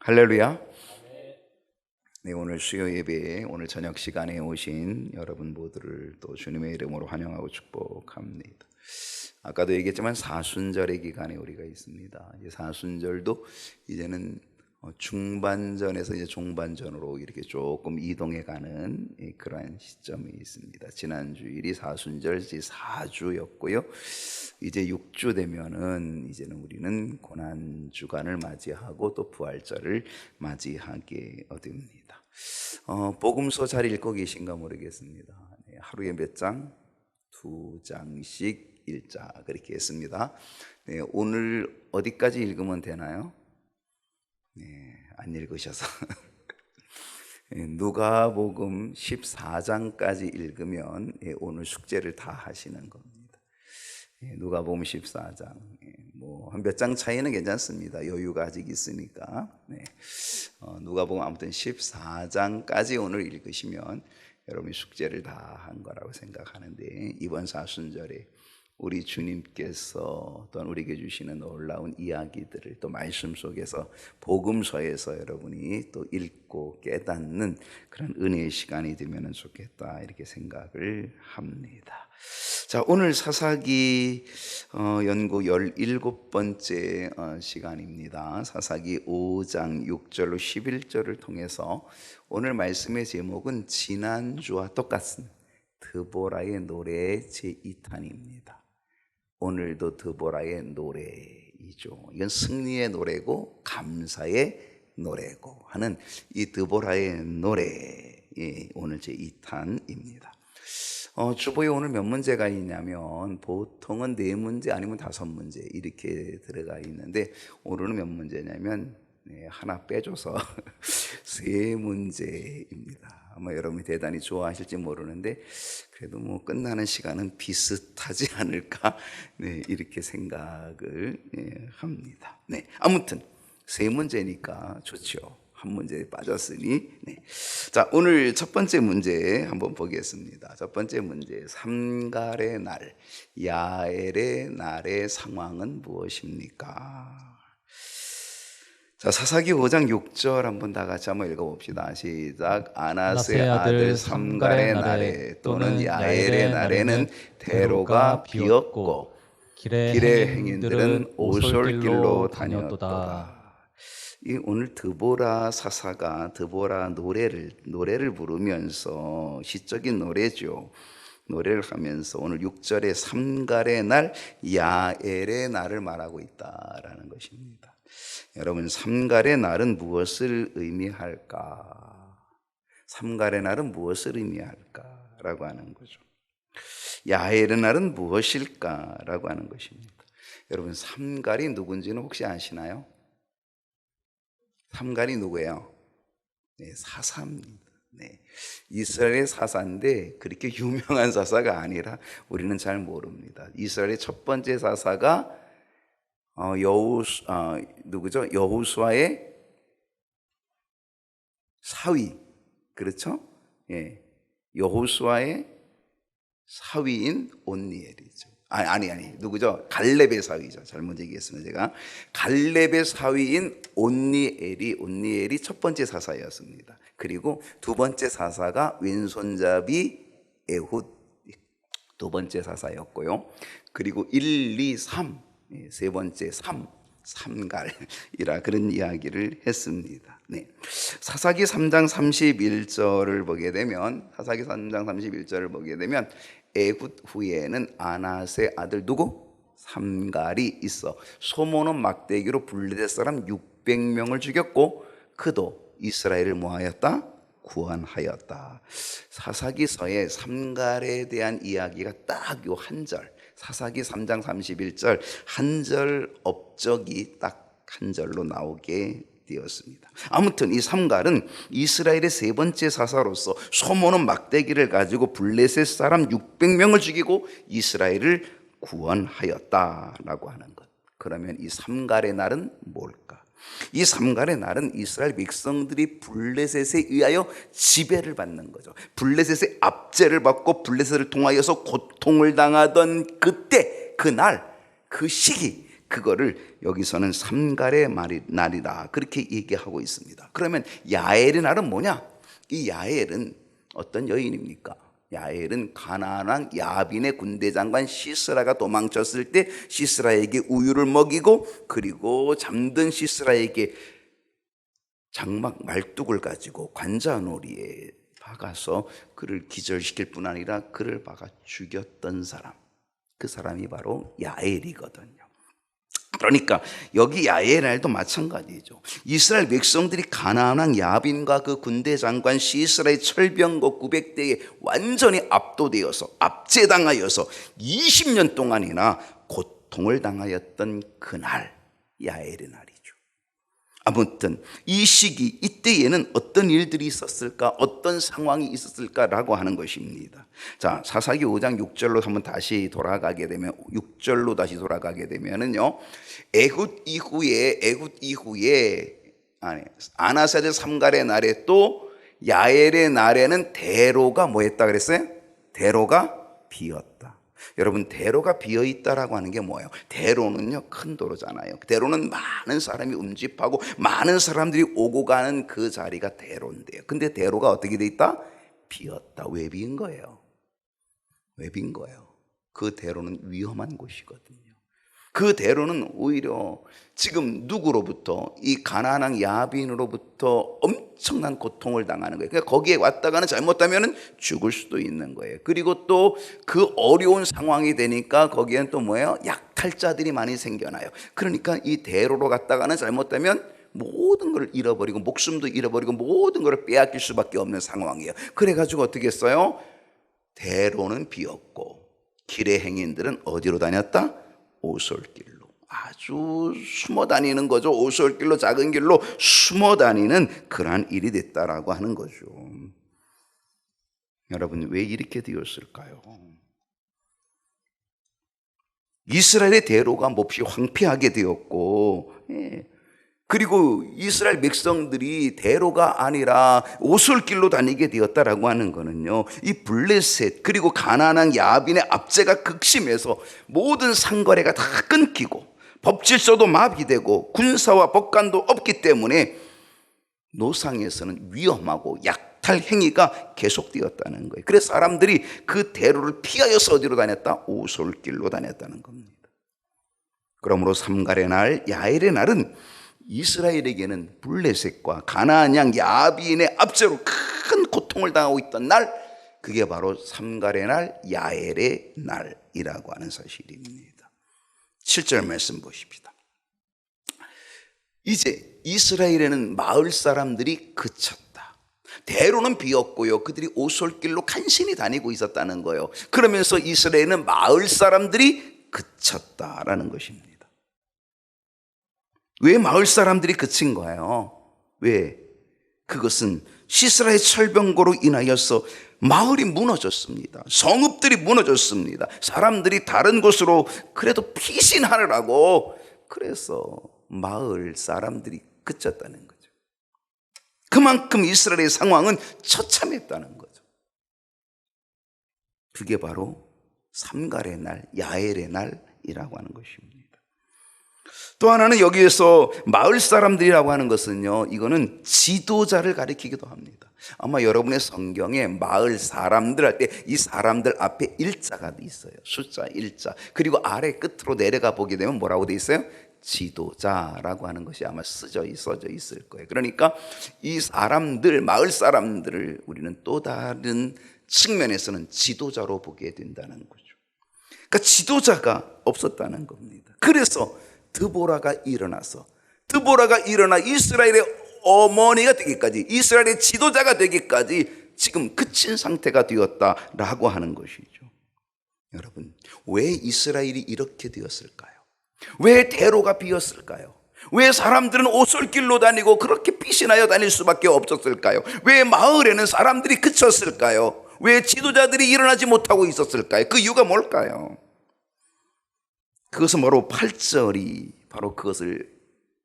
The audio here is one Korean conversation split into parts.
할렐루야. 네, 오늘 수요 예배에 오늘 저녁 시간에 오신 여러분 모두를 또 주님의 이름으로 환영하고 축복합니다. 아까도 얘기했지만 사순절의 기간에 우리가 있습니다. 이제 사순절도 이제는 중반전에서 이제 종반전으로 이렇게 조금 이동해가는 그러한 시점이 있습니다. 지난 주일이 사순절 제 4주였고요. 이제 6주 되면은 이제는 우리는 고난 주간을 맞이하고 또 부활절을 맞이하게 됩니다. 복음서 잘 읽고 계신가 모르겠습니다. 네, 하루에 몇 장? 2장씩 읽자 그렇게 했습니다. 네, 오늘 어디까지 읽으면 되나요? 네, 안 읽으셔서 누가복음 14장까지 읽으면 오늘 숙제를 다 하시는 겁니다. 누가복음 14장 뭐 한 몇 장 차이는 괜찮습니다. 여유가 아직 있으니까. 네. 누가복음 아무튼 14장까지 오늘 읽으시면 여러분이 숙제를 다 한 거라고 생각하는데, 이번 사순절에 우리 주님께서 또한 우리에게 주시는 놀라운 이야기들을 또 말씀 속에서 복음서에서 여러분이 또 읽고 깨닫는 그런 은혜의 시간이 되면 좋겠다 이렇게 생각을 합니다. 자, 오늘 사사기 연구 17번째 시간입니다. 사사기 5장 6절로 11절을 통해서 오늘 말씀의 제목은 지난주와 똑같은 드보라의 노래의 제2탄입니다. 오늘도 드보라의 노래이죠. 이건 승리의 노래고 감사의 노래고 하는 이 드보라의 노래, 오늘 제2탄입니다. 주보에 오늘 몇 문제가 있냐면 보통은 4문제 아니면 5문제 이렇게 들어가 있는데, 오늘은 몇 문제냐면 하나 빼줘서 3문제입니다. 아마 여러분이 대단히 좋아하실지 모르는데 그래도 뭐 끝나는 시간은 비슷하지 않을까, 이렇게 생각을 합니다. 아무튼 3문제니까 좋죠. 한 문제에 빠졌으니. 자, 오늘 첫 번째 문제 한번 보겠습니다. 첫 번째 문제, 삼갈의 날, 야엘의 날의 상황은 무엇입니까? 자, 사사기 5장 6절 한번 다 같이 한번 읽어봅시다. 시작. 아나세 아들 삼갈의 날에 또는 야엘의 날에는 대로가 비었고 길의 행인들은 오솔길로 다녔도다. 이 오늘 드보라 사사가 드보라 노래를 부르면서 시적인 노래죠. 노래를 하면서 오늘 6절에 삼갈의 날, 야엘의 날을 말하고 있다라는 것입니다. 여러분, 삼갈의 날은 무엇을 의미할까? 삼갈의 날은 무엇을 의미할까라고 하는 거죠. 야엘의 날은 무엇일까라고 하는 것입니다. 여러분, 삼갈이 누군지는 혹시 아시나요? 삼갈이 누구예요? 사사입니다. 이스라엘의 사사인데 그렇게 유명한 사사가 아니라 우리는 잘 모릅니다. 이스라엘의 첫 번째 사사가 누구죠? 여호수아의 사위, 그렇죠? 여호수아의 사위인 온니엘이죠. 아니 누구죠? 갈렙의 사위죠. 잘못 얘기했습니다. 제가 갈렙의 사위인 온니엘이 첫 번째 사사였습니다. 그리고 두 번째 사사가 왼손잡이 에훗, 두 번째 사사였고요. 그리고 1, 2, 3, 세 번째 삼갈이라 그런 이야기를 했습니다. 사사기 3장 31절을 보게 되면 에훗 후에는 아낫의 아들 누구? 삼갈이 있어 소모는 막대기로 블레셋 사람 600명을 죽였고 그도 이스라엘을 뭐하였다? 구원하였다. 사사기서에 삼갈에 대한 이야기가 딱 요 한 절, 사사기 3장 31절 한 절 업적이 딱 한 절로 나오게 되었습니다. 아무튼 이 삼갈은 이스라엘의 세 번째 사사로서 소모는 막대기를 가지고 블레셋 사람 600명을 죽이고 이스라엘을 구원하였다라고 하는 것. 그러면 이 삼갈의 날은 뭘까? 이 삼갈의 날은 이스라엘 백성들이 블레셋에 의하여 지배를 받는 거죠. 블레셋의 압제를 받고 블레셋을 통하여서 고통을 당하던 그때, 그날, 그 시기, 그거를 여기서는 삼갈의 날이다 그렇게 얘기하고 있습니다. 그러면 야엘의 날은 뭐냐? 이 야엘은 어떤 여인입니까? 야엘은 가나안 왕 야빈의 군대 장관 시스라가 도망쳤을 때 시스라에게 우유를 먹이고, 그리고 잠든 시스라에게 장막 말뚝을 가지고 관자놀이에 박아서 그를 기절시킬 뿐 아니라 그를 박아 죽였던 사람, 그 사람이 바로 야엘이거든요. 그러니까 여기 야엘의 날도 마찬가지죠. 이스라엘 백성들이 가나안 왕 야빈과 그 군대 장관 시스라의 철병거 900대에 완전히 압도되어서 압제당하여서 20년 동안이나 고통을 당하였던 그날, 야엘의 날이죠. 아무튼 이 시기, 이때에는 어떤 일들이 있었을까, 어떤 상황이 있었을까라고 하는 것입니다. 자, 사사기 5장 6절로 한번 다시 돌아가게 되면, 6절로 다시 돌아가게 되면은요, 에훗 이후에 아나세대 삼갈의 날에 또 야엘의 날에는 대로가 뭐 했다 그랬어요? 대로가 비었다. 여러분, 대로가 비어있다라고 하는 게 뭐예요? 대로는요, 큰 도로잖아요. 대로는 많은 사람이 운집하고 많은 사람들이 오고 가는 그 자리가 대로인데요. 근데 대로가 어떻게 돼 있다? 비었다. 왜 비인 거예요? 왜 빈 거예요? 그 대로는 위험한 곳이거든요. 그 대로는 오히려 지금 누구로부터, 이 가나안 왕 야빈으로부터 엄청난 고통을 당하는 거예요. 그러니까 거기에 왔다가는 잘못하면 죽을 수도 있는 거예요. 그리고 또 그 어려운 상황이 되니까 거기엔 또 뭐예요? 약탈자들이 많이 생겨나요. 그러니까 이 대로로 갔다가는 잘못하면 모든 걸 잃어버리고, 목숨도 잃어버리고, 모든 걸 빼앗길 수밖에 없는 상황이에요. 그래가지고 어떻게 했어요? 대로는 비었고 길의 행인들은 어디로 다녔다? 오솔길로. 아주 숨어 다니는 거죠. 오솔길로, 작은 길로 숨어 다니는 그러한 일이 됐다라고 하는 거죠. 여러분, 왜 이렇게 되었을까요? 이스라엘의 대로가 몹시 황폐하게 되었고, 그리고 이스라엘 백성들이 대로가 아니라 오솔길로 다니게 되었다라고 하는 거는요, 이 블레셋 그리고 가나안 왕 야빈의 압제가 극심해서 모든 상거래가 다 끊기고 법질서도 마비되고 군사와 법관도 없기 때문에 노상에서는 위험하고 약탈 행위가 계속되었다는 거예요. 그래서 사람들이 그 대로를 피하여서 어디로 다녔다? 오솔길로 다녔다는 겁니다. 그러므로 삼갈의 날, 야엘의 날은 이스라엘에게는 블레셋과 가나안 왕 야빈의 압제로 큰 고통을 당하고 있던 날, 그게 바로 삼갈의 날, 야엘의 날이라고 하는 사실입니다. 7절 말씀 보십시다. 이제 이스라엘에는 마을 사람들이 그쳤다. 대로는 비었고요, 그들이 오솔길로 간신히 다니고 있었다는 거예요. 그러면서 이스라엘은 마을 사람들이 그쳤다라는 것입니다. 왜 마을 사람들이 그친 거예요? 왜? 그것은 시스라의 철병거로 인하여서 마을이 무너졌습니다. 성읍들이 무너졌습니다. 사람들이 다른 곳으로 그래도 피신하느라고, 그래서 마을 사람들이 그쳤다는 거죠. 그만큼 이스라엘의 상황은 처참했다는 거죠. 그게 바로 삼갈의 날, 야엘의 날이라고 하는 것입니다. 또 하나는 여기에서 마을 사람들이라고 하는 것은요, 이거는 지도자를 가리키기도 합니다. 아마 여러분의 성경에 마을 사람들 할 때 이 사람들 앞에 일자가 있어요. 숫자 일자. 그리고 아래 끝으로 내려가 보게 되면 뭐라고 돼 있어요? 지도자라고 하는 것이 아마 써져 있을 거예요. 그러니까 이 사람들, 마을 사람들을 우리는 또 다른 측면에서는 지도자로 보게 된다는 거죠. 그러니까 지도자가 없었다는 겁니다. 그래서 드보라가 일어나 이스라엘의 어머니가 되기까지, 이스라엘의 지도자가 되기까지 지금 그친 상태가 되었다라고 하는 것이죠. 여러분, 왜 이스라엘이 이렇게 되었을까요? 왜 대로가 비었을까요? 왜 사람들은 오솔길로 다니고 그렇게 피신하여 다닐 수밖에 없었을까요? 왜 마을에는 사람들이 그쳤을까요? 왜 지도자들이 일어나지 못하고 있었을까요? 그 이유가 뭘까요? 그것은 바로 8절이 바로 그것을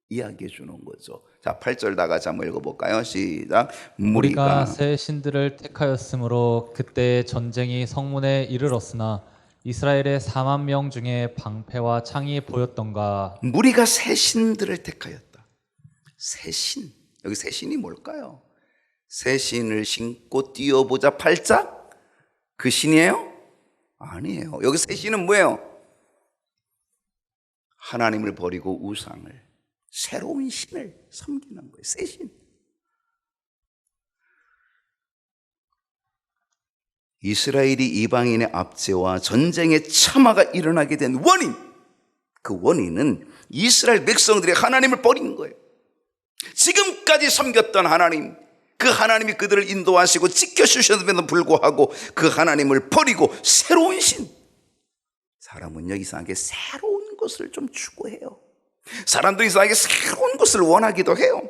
이야기해 주는 거죠. 자, 8절 다 같이 한번 읽어볼까요? 시작. 우리가 새 신들을 택하였으므로 그때 전쟁이 성문에 이르렀으나 이스라엘의 4만 명 중에 방패와 창이 보였던가? 무리가 새 신들을 택하였다. 새 신. 여기 새 신이 뭘까요? 새 신을 신고 뛰어보자 팔짝? 그 신이에요? 아니에요. 여기 새 신은 뭐예요? 하나님을 버리고 우상을, 새로운 신을 섬기는 거예요. 새 신. 이스라엘이 이방인의 압제와 전쟁의 참화가 일어나게 된 원인, 그 원인은 이스라엘 백성들이 하나님을 버린 거예요. 지금까지 섬겼던 하나님, 그 하나님이 그들을 인도하시고 지켜주셨음에도 불구하고 그 하나님을 버리고 새로운 신. 사람은요, 이상하게 새로운 것을 좀 추구해요. 사람들이 이상하게 새로운 것을 원하기도 해요.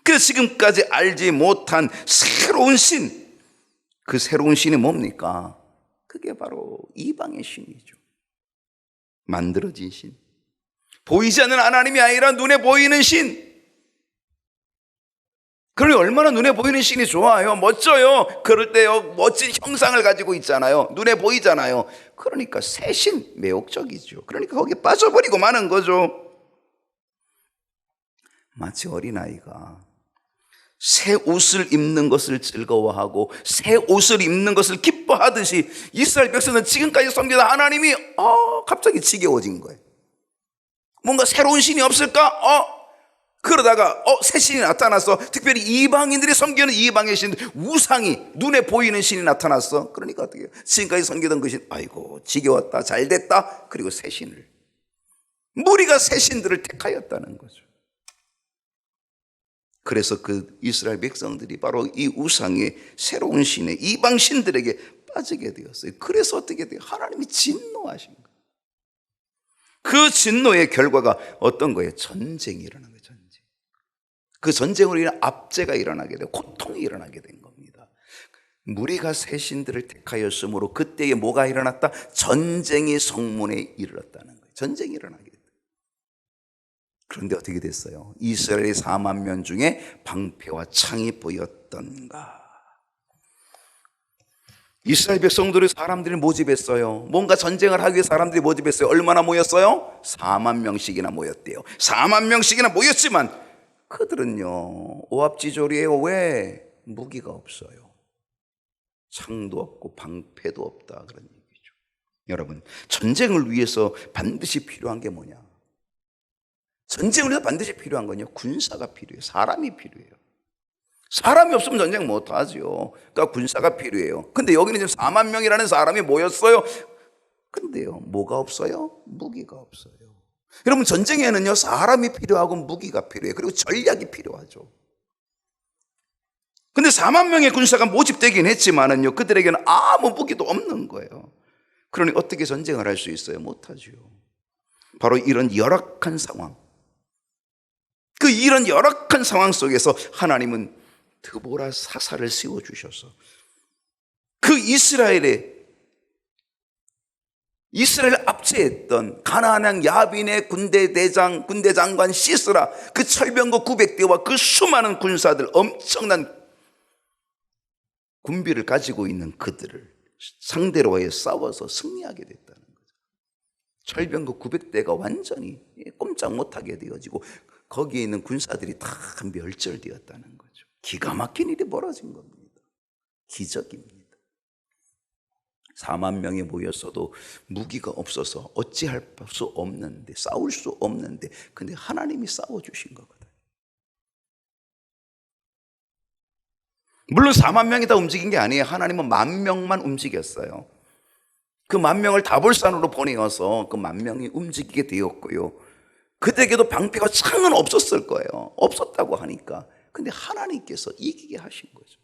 그래서 지금까지 알지 못한 새로운 신, 그 새로운 신이 뭡니까? 그게 바로 이방의 신이죠. 만들어진 신. 보이지 않는 하나님이 아니라 눈에 보이는 신. 그러니 얼마나 눈에 보이는 신이 좋아요. 멋져요. 그럴 때요, 멋진 형상을 가지고 있잖아요. 눈에 보이잖아요. 그러니까 새 신, 매혹적이죠. 그러니까 거기에 빠져버리고 마는 거죠. 마치 어린아이가 새 옷을 입는 것을 즐거워하고 새 옷을 입는 것을 기뻐하듯이 이스라엘 백성은 지금까지 섬기던 하나님이 갑자기 지겨워진 거예요. 뭔가 새로운 신이 없을까? 그러다가 새 신이 나타났어. 특별히 이방인들이 섬기는 이방의 신, 우상이, 눈에 보이는 신이 나타났어. 그러니까 어떻게 해요? 지금까지 섬기던 그 신, 아이고 지겨웠다, 잘됐다. 그리고 새 신을, 무리가 새 신들을 택하였다는 거죠. 그래서 그 이스라엘 백성들이 바로 이 우상의 새로운 신의 이방 신들에게 빠지게 되었어요. 그래서 어떻게 돼요? 하나님이 진노하신 거예요. 그 진노의 결과가 어떤 거예요? 전쟁이 일어난 거예요. 전쟁. 그 전쟁으로 인한 압제가 일어나게 되고 고통이 일어나게 된 겁니다. 무리가 새 신들을 택하였으므로 그때에 뭐가 일어났다? 전쟁이 성문에 이르렀다는 거예요. 전쟁이 일어나게 됐다. 그런데 어떻게 됐어요? 이스라엘의 4만 명 중에 방패와 창이 보였던가? 이스라엘 백성들이 사람들을 모집했어요. 뭔가 전쟁을 하기 위해 사람들이 모집했어요. 얼마나 모였어요? 4만 명씩이나 모였대요. 4만 명씩이나 모였지만 그들은요, 오합지졸이에요. 왜? 무기가 없어요. 창도 없고 방패도 없다, 그런 얘기죠. 여러분, 전쟁을 위해서 반드시 필요한 게 뭐냐? 전쟁을 위해서 반드시 필요한 건요, 군사가 필요해요. 사람이 필요해요. 사람이 없으면 전쟁 못하죠. 그러니까 군사가 필요해요. 근데 여기는 지금 4만 명이라는 사람이 모였어요. 근데요, 뭐가 없어요? 무기가 없어요. 여러분, 전쟁에는요, 사람이 필요하고 무기가 필요해요. 그리고 전략이 필요하죠. 근데 4만 명의 군사가 모집되긴 했지만은요, 그들에게는 아무 무기도 없는 거예요. 그러니 어떻게 전쟁을 할 수 있어요? 못하죠. 바로 이런 열악한 상황, 이런 열악한 상황 속에서 하나님은 드보라 사사를 세워주셔서 그 이스라엘을 압제했던 가나안 왕 야빈의 군대 장관 시스라, 그 철병거 900대와 그 수많은 군사들, 엄청난 군비를 가지고 있는 그들을 상대로 해 싸워서 승리하게 됐다는 거죠. 철병거 900대가 완전히 꼼짝 못하게 되어지고 거기에 있는 군사들이 다 멸절되었다는 거죠. 기가 막힌 일이 벌어진 겁니다. 기적입니다. 4만 명이 모였어도 무기가 없어서 어찌할 수 없는데, 싸울 수 없는데, 근데 하나님이 싸워주신 거거든요. 물론 4만 명이 다 움직인 게 아니에요. 하나님은 10,000명만 움직였어요. 그 10,000명을 다볼산으로 보내어서 그 10,000명이 움직이게 되었고요. 그들에게도 방패와 창은 없었을 거예요. 없었다고 하니까. 근데 하나님께서 이기게 하신 거죠.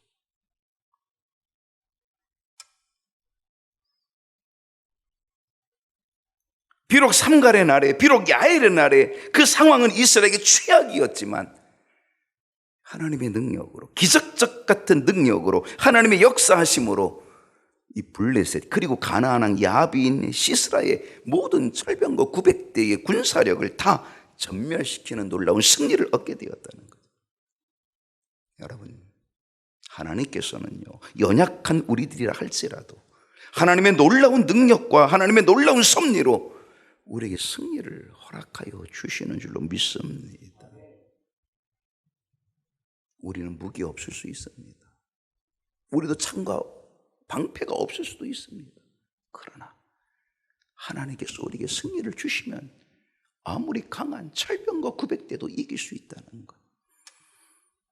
비록 삼갈의 날에, 비록 야엘의 날에 그 상황은 이스라엘에게 최악이었지만 하나님의 능력으로, 기적적 같은 능력으로, 하나님의 역사하심으로 이 블레셋, 그리고 가나안 왕 야빈 시스라의 모든 철병거 900대의 군사력을 다 전멸시키는 놀라운 승리를 얻게 되었다는 거죠. 여러분, 하나님께서는요, 연약한 우리들이라 할지라도 하나님의 놀라운 능력과 하나님의 놀라운 섭리로 우리에게 승리를 허락하여 주시는 줄로 믿습니다. 우리는 무기 없을 수 있습니다. 우리도 창과 방패가 없을 수도 있습니다. 그러나 하나님께서 우리에게 승리를 주시면 아무리 강한 철병과 구백대도 이길 수 있다는 것.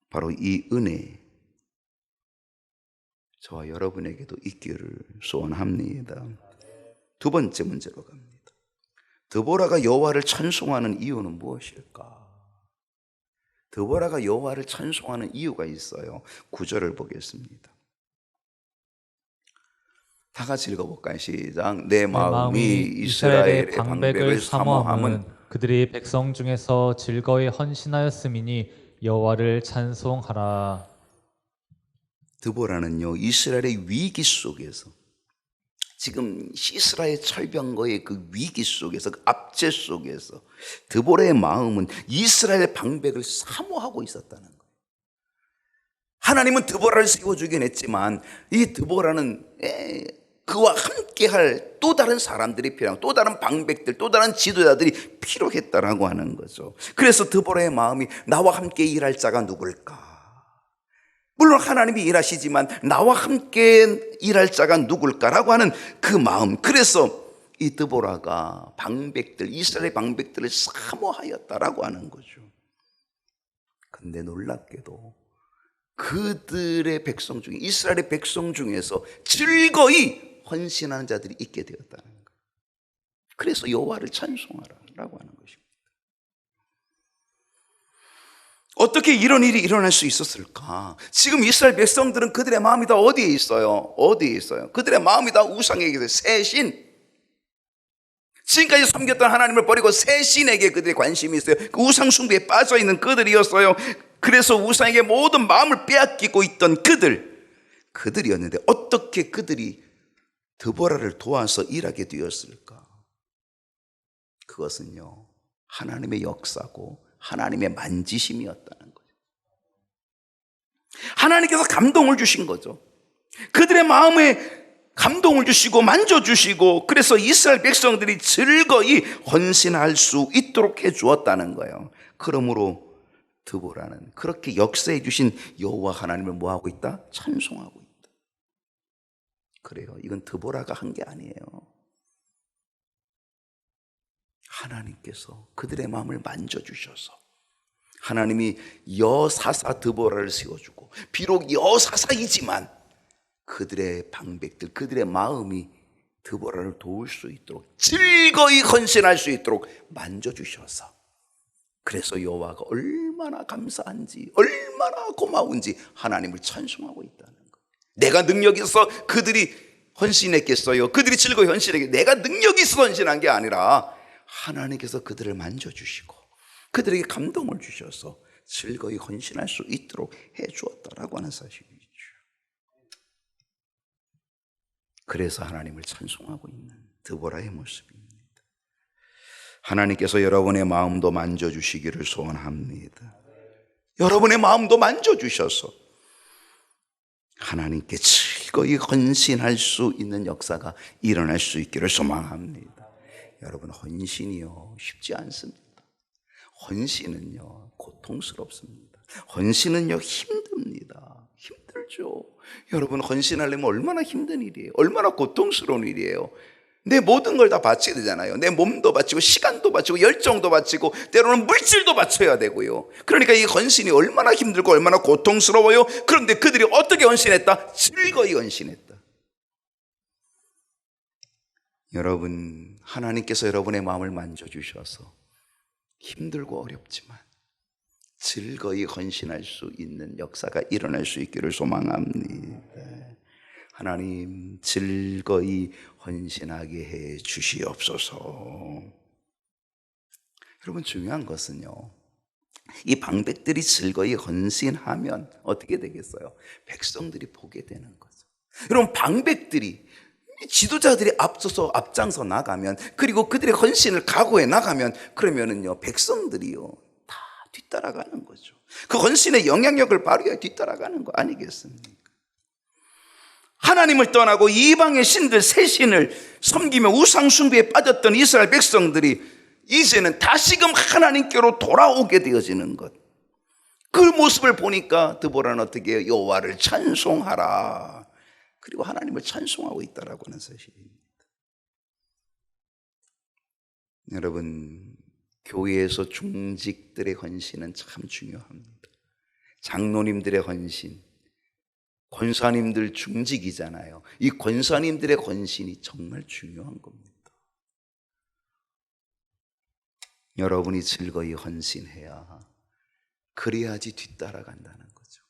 바로 이 은혜 저와 여러분에게도 있기를 소원합니다. 두 번째 문제로 갑니다. 드보라가 여호와를 찬송하는 이유는 무엇일까? 드보라가 여호와를 찬송하는 이유가 있어요. 9절을 보겠습니다. 다 같이 읽어볼까요? 시작. 내 마음이 이스라엘의 방백을 사모함은 그들이 백성 중에서 즐거이 헌신하였음이니 여호와를 찬송하라. 드보라는요, 이스라엘의 위기 속에서, 지금 시스라의 철병거의 그 위기 속에서, 그 압제 속에서 드보라의 마음은 이스라엘의 방백을 사모하고 있었다는 거예요. 하나님은 드보라를 세워주긴 했지만 이 드보라는 그와 함께할 또 다른 사람들이 필요하고 또 다른 방백들, 또 다른 지도자들이 필요했다라고 하는 거죠. 그래서 드보라의 마음이 나와 함께 일할 자가 누굴까? 물론 하나님이 일하시지만 나와 함께 일할 자가 누굴까라고 하는 그 마음. 그래서 이 드보라가 방백들, 이스라엘 방백들을 사모하였다라고 하는 거죠. 근데 놀랍게도 그들의 백성 중에, 이스라엘의 백성 중에서 즐거이 헌신하는 자들이 있게 되었다는 거예요. 그래서 여호와를 찬송하라라고 하는 것입니다. 어떻게 이런 일이 일어날 수 있었을까? 지금 이스라엘 백성들은 그들의 마음이 다 어디에 있어요? 어디에 있어요? 그들의 마음이 다 우상에게 있어요. 새 신. 지금까지 섬겼던 하나님을 버리고 새 신에게 그들의 관심이 있어요. 그 우상 숭배에 빠져 있는 그들이었어요. 그래서 우상에게 모든 마음을 빼앗기고 있던 그들이었는데 어떻게 그들이 드보라를 도와서 일하게 되었을까? 그것은요, 하나님의 역사고 하나님의 만지심이었다는 거죠. 하나님께서 감동을 주신 거죠. 그들의 마음에 감동을 주시고 만져주시고, 그래서 이스라엘 백성들이 즐거이 헌신할 수 있도록 해주었다는 거예요. 그러므로 드보라는 그렇게 역사해 주신 여호와 하나님을 뭐하고 있다? 찬송하고 있다. 그래요. 이건 드보라가 한 게 아니에요. 하나님께서 그들의 마음을 만져주셔서 하나님이 여사사 드보라를 세워주고, 비록 여사사이지만 그들의 방백들, 그들의 마음이 드보라를 도울 수 있도록, 즐거이 헌신할 수 있도록 만져주셔서, 그래서 여호와가 얼마나 감사한지, 얼마나 고마운지 하나님을 찬송하고 있다는 거예요. 내가 능력이 있어서 그들이 헌신했겠어요? 그들이 즐거이 헌신했겠어요? 내가 능력이 있어서 헌신한 게 아니라 하나님께서 그들을 만져주시고 그들에게 감동을 주셔서 즐거이 헌신할 수 있도록 해주었다라고 하는 사실이죠. 그래서 하나님을 찬송하고 있는 드보라의 모습입니다. 하나님께서 여러분의 마음도 만져주시기를 소원합니다. 여러분의 마음도 만져주셔서 하나님께 즐거이 헌신할 수 있는 역사가 일어날 수 있기를 소망합니다. 여러분, 헌신이요 쉽지 않습니다. 헌신은요 고통스럽습니다. 헌신은요 힘듭니다. 힘들죠. 여러분, 헌신하려면 얼마나 힘든 일이에요. 얼마나 고통스러운 일이에요. 내 모든 걸 다 바쳐야 되잖아요. 내 몸도 바치고 시간도 바치고 열정도 바치고 때로는 물질도 바쳐야 되고요. 그러니까 이 헌신이 얼마나 힘들고 얼마나 고통스러워요. 그런데 그들이 어떻게 헌신했다? 즐거이 헌신했다. 여러분, 하나님께서 여러분의 마음을 만져주셔서 힘들고 어렵지만 즐거이 헌신할 수 있는 역사가 일어날 수 있기를 소망합니다. 하나님, 즐거이 헌신하게 해 주시옵소서. 여러분, 중요한 것은요, 이 방백들이 즐거이 헌신하면 어떻게 되겠어요? 백성들이 보게 되는 거죠. 여러분, 방백들이, 지도자들이 앞장서 나가면, 그리고 그들의 헌신을 각오해 나가면, 그러면은요 백성들이요 다 뒤따라가는 거죠. 그 헌신의 영향력을 발휘해 뒤따라가는 거 아니겠습니까? 하나님을 떠나고 이방의 신들 새 신을 섬기며 우상 숭배에 빠졌던 이스라엘 백성들이 이제는 다시금 하나님께로 돌아오게 되어지는 것, 그 모습을 보니까 드보라는 어떻게 해요? 여호와를 찬송하라. 그리고 하나님을 찬송하고 있다라고 하는 사실입니다. 여러분, 교회에서 중직들의 헌신은 참 중요합니다. 장로님들의 헌신, 권사님들 중직이잖아요. 이 권사님들의 헌신이 정말 중요한 겁니다. 여러분이 즐거이 헌신해야, 그래야지 뒤따라간다는 거죠.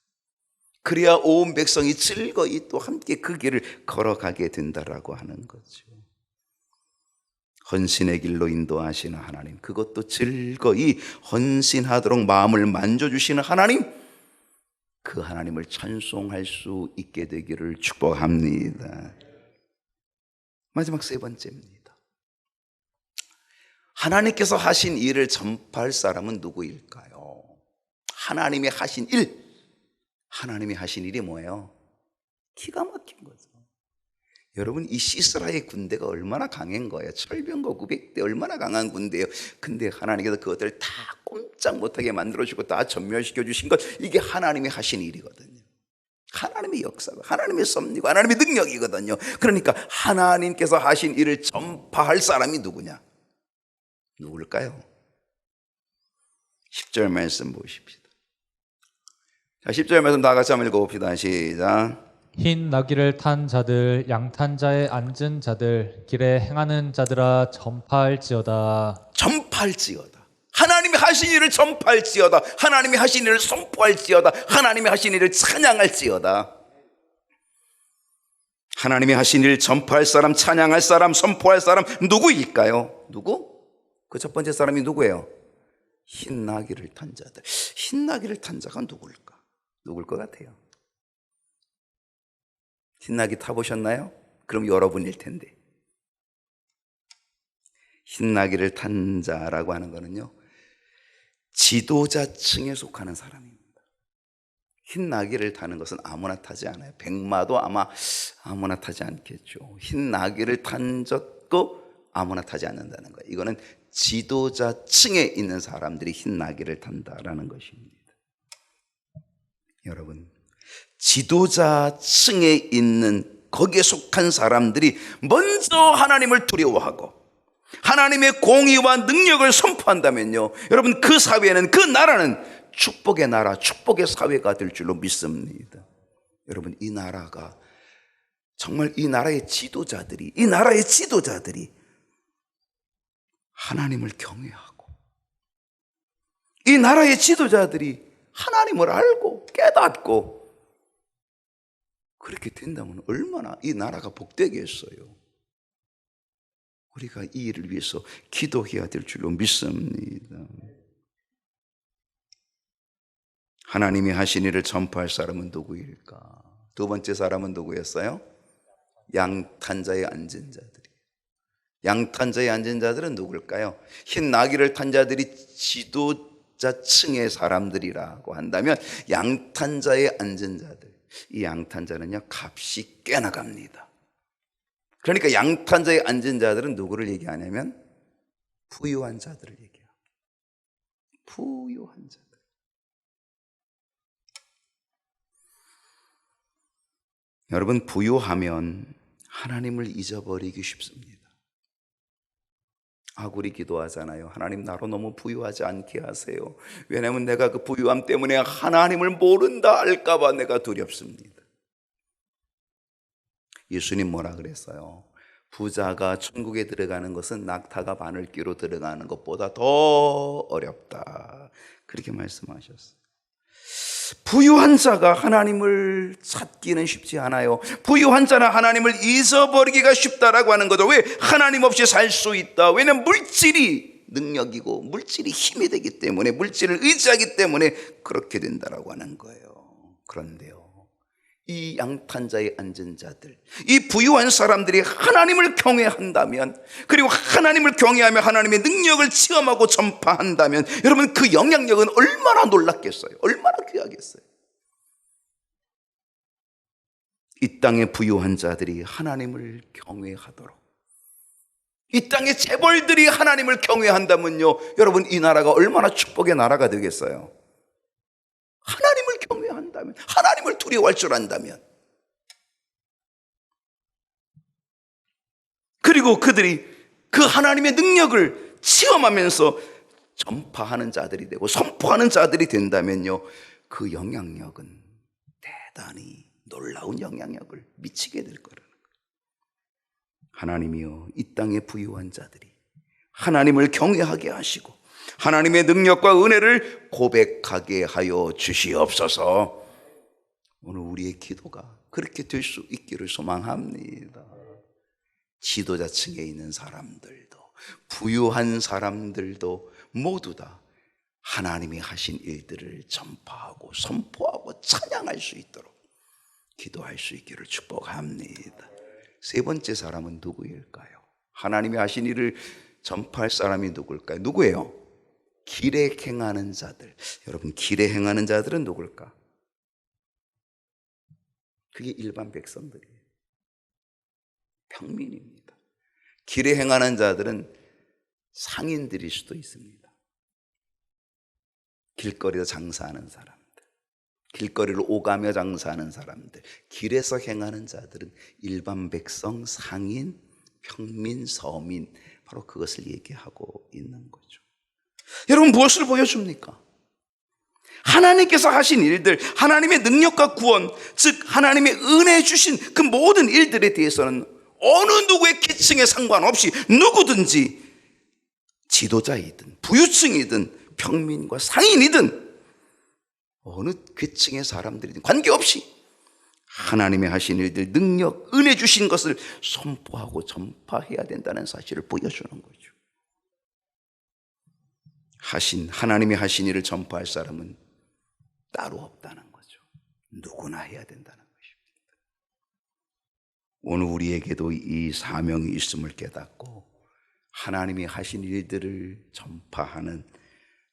그래야 온 백성이 즐거이 또 함께 그 길을 걸어가게 된다라고 하는 거죠. 헌신의 길로 인도하시는 하나님, 그것도 즐거이 헌신하도록 마음을 만져주시는 하나님, 그 하나님을 찬송할 수 있게 되기를 축복합니다. 마지막 세 번째입니다. 하나님께서 하신 일을 전파할 사람은 누구일까요? 하나님이 하신 일, 하나님이 하신 일이 뭐예요? 기가 막힌 거죠. 여러분, 이 시스라의 군대가 얼마나 강한 거예요? 철병거 900대 얼마나 강한 군대예요. 근데 하나님께서 그것들을 다 꼼짝 못하게 만들어주고 다 전멸시켜 주신 것, 이게 하나님이 하신 일이거든요. 하나님의 역사가, 하나님의 섭리고 하나님의 능력이거든요. 그러니까 하나님께서 하신 일을 전파할 사람이 누구냐? 누굴까요? 10절 말씀 보십시다. 자, 10절 말씀 다 같이 한번 읽어봅시다. 시작. 흰 나귀를 탄 자들, 양탄 자에 앉은 자들, 길에 행하는 자들아, 전파할지어다. 전파할지어다. 하나님이 하신 일을 전파할지어다. 하나님이 하신 일을 선포할지어다. 하나님이 하신 일을 찬양할지어다. 하나님이 하신 일을 전파할 사람, 찬양할 사람, 선포할 사람 누구일까요? 누구? 그 첫 번째 사람이 누구예요? 흰 나귀를 탄 자들. 흰 나귀를 탄 자가 누굴까? 누굴 것 같아요? 흰 나귀 타보셨나요? 그럼 여러분일 텐데. 흰 나귀를 탄 자라고 하는 거는요, 지도자층에 속하는 사람입니다. 흰 나귀를 타는 것은 아무나 타지 않아요. 백마도 아마 아무나 타지 않겠죠. 흰 나귀를 탄 적도 아무나 타지 않는다는 거예요. 이거는 지도자층에 있는 사람들이 흰 나귀를 탄다라는 것입니다. 여러분, 지도자층에 있는 거기에 속한 사람들이 먼저 하나님을 두려워하고 하나님의 공의와 능력을 선포한다면요, 여러분, 그 사회는, 그 나라는 축복의 나라, 축복의 사회가 될 줄로 믿습니다. 여러분, 이 나라가 정말 이 나라의 지도자들이 하나님을 경외하고, 이 나라의 지도자들이 하나님을 알고 깨닫고 그렇게 된다면 얼마나 이 나라가 복되겠어요. 우리가 이 일을 위해서 기도해야 될 줄로 믿습니다. 하나님이 하신 일을 전파할 사람은 누구일까? 두 번째 사람은 누구였어요? 양탄자에 앉은 자들이. 양탄자에 앉은 자들은 누굴까요? 흰 나귀를 탄 자들이 지도자층의 사람들이라고 한다면 양탄자에 앉은 자들, 이 양탄자는요, 값이 꽤 나갑니다. 그러니까 양탄자에 앉은 자들은 누구를 얘기하냐면 부유한 자들을 얘기해요. 부유한 자들. 여러분, 부유하면 하나님을 잊어버리기 쉽습니다. 우리 기도하잖아요. 하나님, 나로 너무 부유하지 않게 하세요. 왜냐하면 내가 그 부유함 때문에 하나님을 모른다 할까 봐 내가 두렵습니다. 예수님 뭐라 그랬어요? 부자가 천국에 들어가는 것은 낙타가 바늘귀로 들어가는 것보다 더 어렵다, 그렇게 말씀하셨어요. 부유한 자가 하나님을 찾기는 쉽지 않아요. 부유한 자는 하나님을 잊어버리기가 쉽다라고 하는 거죠. 왜? 하나님 없이 살 수 있다. 왜냐하면 물질이 능력이고 물질이 힘이 되기 때문에, 물질을 의지하기 때문에 그렇게 된다라고 하는 거예요. 그런데요, 이 양탄자에 앉은 자들, 이 부유한 사람들이 하나님을 경외한다면, 그리고 하나님을 경외하며 하나님의 능력을 체험하고 전파한다면, 여러분, 그 영향력은 얼마나 놀랍겠어요? 얼마나 귀하겠어요? 이 땅에 부유한 자들이 하나님을 경외하도록, 이 땅의 재벌들이 하나님을 경외한다면요, 여러분 이 나라가 얼마나 축복의 나라가 되겠어요. 하나님을 경외한다면, 하나님을 두려워할 줄 안다면. 그리고 그들이 그 하나님의 능력을 체험하면서 전파하는 자들이 되고 선포하는 자들이 된다면요, 그 영향력은 대단히 놀라운 영향력을 미치게 될 거라는 거예요. 하나님이여, 이 땅의 부유한 자들이 하나님을 경외하게 하시고 하나님의 능력과 은혜를 고백하게 하여 주시옵소서. 오늘 우리의 기도가 그렇게 될 수 있기를 소망합니다. 지도자층에 있는 사람들도, 부유한 사람들도 모두 다 하나님이 하신 일들을 전파하고 선포하고 찬양할 수 있도록 기도할 수 있기를 축복합니다. 세 번째 사람은 누구일까요? 하나님이 하신 일을 전파할 사람이 누굴까요? 누구예요? 길에 행하는 자들. 여러분, 길에 행하는 자들은 누굴까? 그게 일반 백성들이에요. 평민입니다. 길에 행하는 자들은 상인들일 수도 있습니다. 길거리에서 장사하는 사람들, 길거리를 오가며 장사하는 사람들, 길에서 행하는 자들은 일반 백성, 상인, 평민, 서민, 바로 그것을 얘기하고 있는 거죠. 여러분, 무엇을 보여줍니까? 하나님께서 하신 일들, 하나님의 능력과 구원, 즉 하나님의 은혜 주신 그 모든 일들에 대해서는 어느 누구의 계층에 상관없이 누구든지, 지도자이든 부유층이든 평민과 상인이든 어느 계층의 사람들이든 관계없이 하나님의 하신 일들, 능력, 은혜 주신 것을 선포하고 전파해야 된다는 사실을 보여주는 거죠. 하나님이 하신 일을 전파할 사람은 따로 없다는 거죠. 누구나 해야 된다는 것입니다. 오늘 우리에게도 이 사명이 있음을 깨닫고 하나님이 하신 일들을 전파하는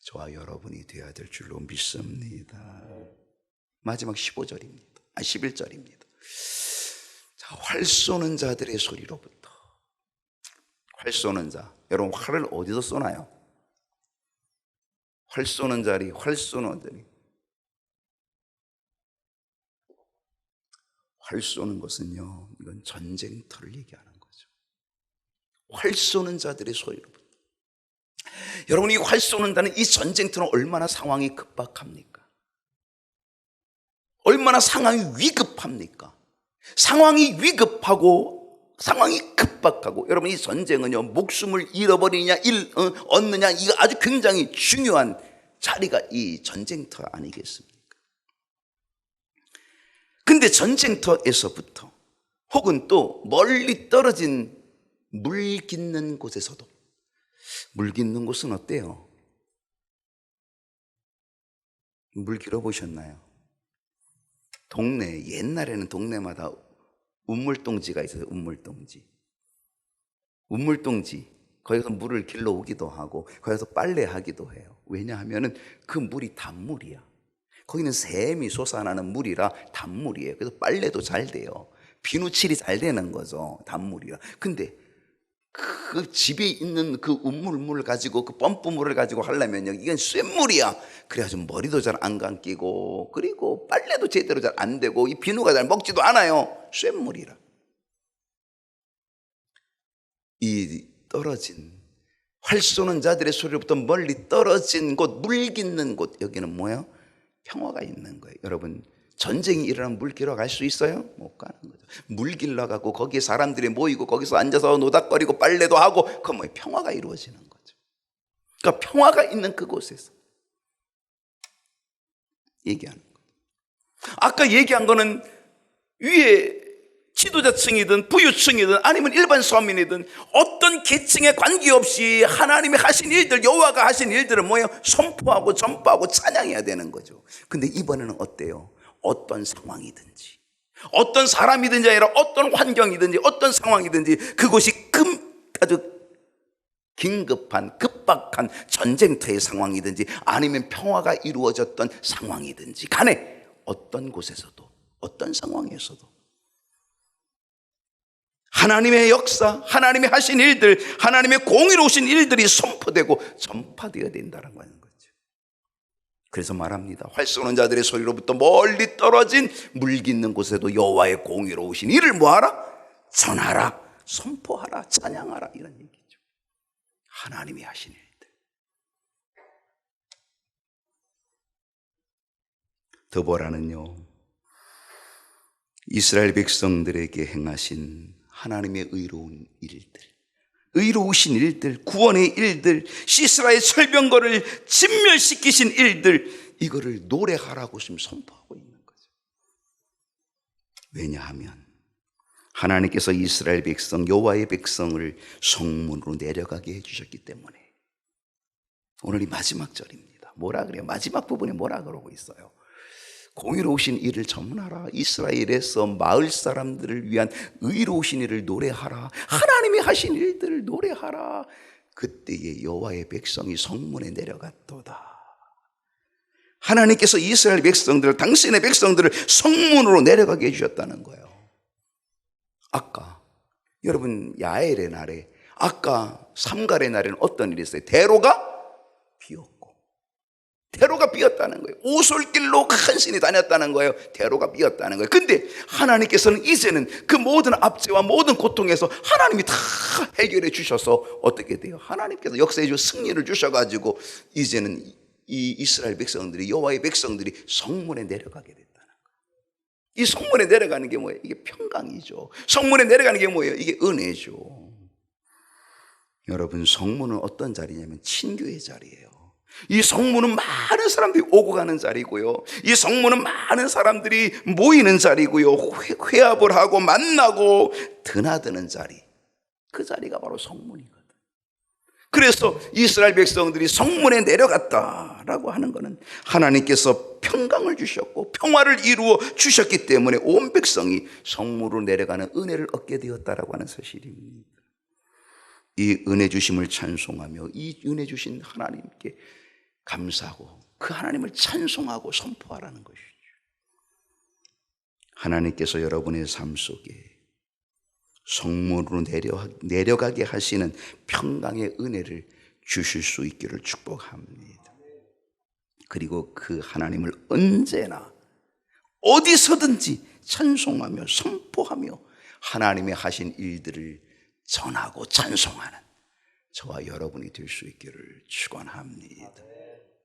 저와 여러분이 되어야 될 줄로 믿습니다. 마지막 11절입니다. 자, 활 쏘는 자들의 소리로부터. 활 쏘는 자, 여러분 활을 어디서 쏘나요? 활 쏘는 자리, 활 쏘는 것은요, 이건 전쟁터를 얘기하는 거죠. 활 쏘는 자들의 소리로부터. 여러분, 이 활 쏘는다는 이 전쟁터는 얼마나 상황이 급박합니까? 얼마나 상황이 위급합니까? 상황이 위급하고 상황이 급박하고, 여러분 이 전쟁은요, 목숨을 잃어버리느냐 얻느냐, 이거 아주 굉장히 중요한 자리가 이 전쟁터 아니겠습니까? 근데 전쟁터에서부터 혹은 또 멀리 떨어진 물 깃는 곳에서도, 물 깃는 곳은 어때요? 물 길어보셨나요? 옛날에는 동네마다 운물동지가 있어요. 운물동지. 거기서 물을 길러 오기도 하고 거기서 빨래하기도 해요. 왜냐하면 그 물이 단물이야. 거기는 샘이 솟아나는 물이라 단물이에요. 그래서 빨래도 잘 돼요. 비누칠이 잘 되는 거죠, 단물이라. 근데 그 집에 있는 그 운물물을 가지고, 그 펌프물을 가지고 하려면요, 이건 쇳물이야. 그래가지고 머리도 잘 안 감기고, 그리고 빨래도 제대로 잘 안 되고, 이 비누가 잘 먹지도 않아요. 쇳물이라. 이 떨어진, 활 쏘는 자들의 소리로부터 멀리 떨어진 곳, 물 깃는 곳, 여기는 뭐예요? 평화가 있는 거예요. 여러분, 전쟁이 일어나면 물 길러 갈 수 있어요? 못 가는 거죠. 물 길러 가고 거기에 사람들이 모이고 거기서 앉아서 노닥거리고 빨래도 하고, 그건 뭐예요? 평화가 이루어지는 거죠. 그러니까 평화가 있는 그곳에서 얘기하는 거예요. 아까 얘기한 거는 위에 지도자층이든 부유층이든 아니면 일반 서민이든 어떤 계층에 관계없이 하나님이 하신 일들, 여호와가 하신 일들을 뭐예요? 선포하고 전파하고 찬양해야 되는 거죠. 근데 이번에는 어때요? 어떤 상황이든지, 어떤 사람이든지 아니라 어떤 환경이든지 어떤 상황이든지 그곳이 아주 긴급한 급박한 전쟁터의 상황이든지 아니면 평화가 이루어졌던 상황이든지 간에 어떤 곳에서도 어떤 상황에서도 하나님의 역사, 하나님이 하신 일들, 하나님의 공의로우신 일들이 선포되고 전파되어야 된다는 거죠. 그래서 말합니다. 활 쏘는 자들의 소리로부터 멀리 떨어진 물 깃는 곳에도 여호와의 공의로우신 일을 뭐하라? 전하라, 선포하라, 찬양하라, 이런 얘기죠. 하나님이 하신 일들. 더 보라는요, 이스라엘 백성들에게 행하신 하나님의 의로운 일들, 의로우신 일들, 구원의 일들, 시스라의 철병거를 진멸시키신 일들, 이거를 노래하라고 지금 선포하고 있는 거죠. 왜냐하면 하나님께서 이스라엘 백성, 여호와의 백성을 성문으로 내려가게 해주셨기 때문에. 오늘이 마지막 절입니다. 뭐라 그래요? 마지막 부분에 뭐라 그러고 있어요? 공의로우신 일을 전문하라. 이스라엘에서 마을 사람들을 위한 의로우신 일을 노래하라. 하나님이 하신 일들을 노래하라. 그때에 여호와의 백성이 성문에 내려갔도다. 하나님께서 이스라엘 백성들, 당신의 백성들을 성문으로 내려가게 해주셨다는 거예요. 아까 여러분 야엘의 날에, 아까 삼갈의 날에는 어떤 일이 있어요? 대로가 비었고, 대로가 비었다는 거예요. 오솔길로 큰 신이 다녔다는 거예요. 대로가 비었다는 거예요. 근데 하나님께서는 이제는 그 모든 압제와 모든 고통에서 하나님이 다 해결해 주셔서 어떻게 돼요? 하나님께서 역사해 주 승리를 주셔가지고 이제는 이 이스라엘 백성들이, 여호와의 백성들이 성문에 내려가게 됐다는 거예요. 이 성문에 내려가는 게 뭐예요? 이게 평강이죠. 성문에 내려가는 게 뭐예요? 이게 은혜죠. 여러분, 성문은 어떤 자리냐면 친교의 자리예요. 이 성문은 많은 사람들이 오고 가는 자리고요, 이 성문은 많은 사람들이 모이는 자리고요, 회합을 하고 만나고 드나드는 자리, 그 자리가 바로 성문이거든. 그래서 이스라엘 백성들이 성문에 내려갔다라고 하는 것은 하나님께서 평강을 주셨고 평화를 이루어 주셨기 때문에 온 백성이 성문으로 내려가는 은혜를 얻게 되었다라고 하는 사실입니다. 이 은혜 주심을 찬송하며 이 은혜 주신 하나님께 감사하고 그 하나님을 찬송하고 선포하라는 것이죠. 하나님께서 여러분의 삶 속에 성문으로 내려가게 하시는 평강의 은혜를 주실 수 있기를 축복합니다. 그리고 그 하나님을 언제나 어디서든지 찬송하며 선포하며 하나님의 하신 일들을 전하고 찬송하는 저와 여러분이 될 수 있기를 축원합니다.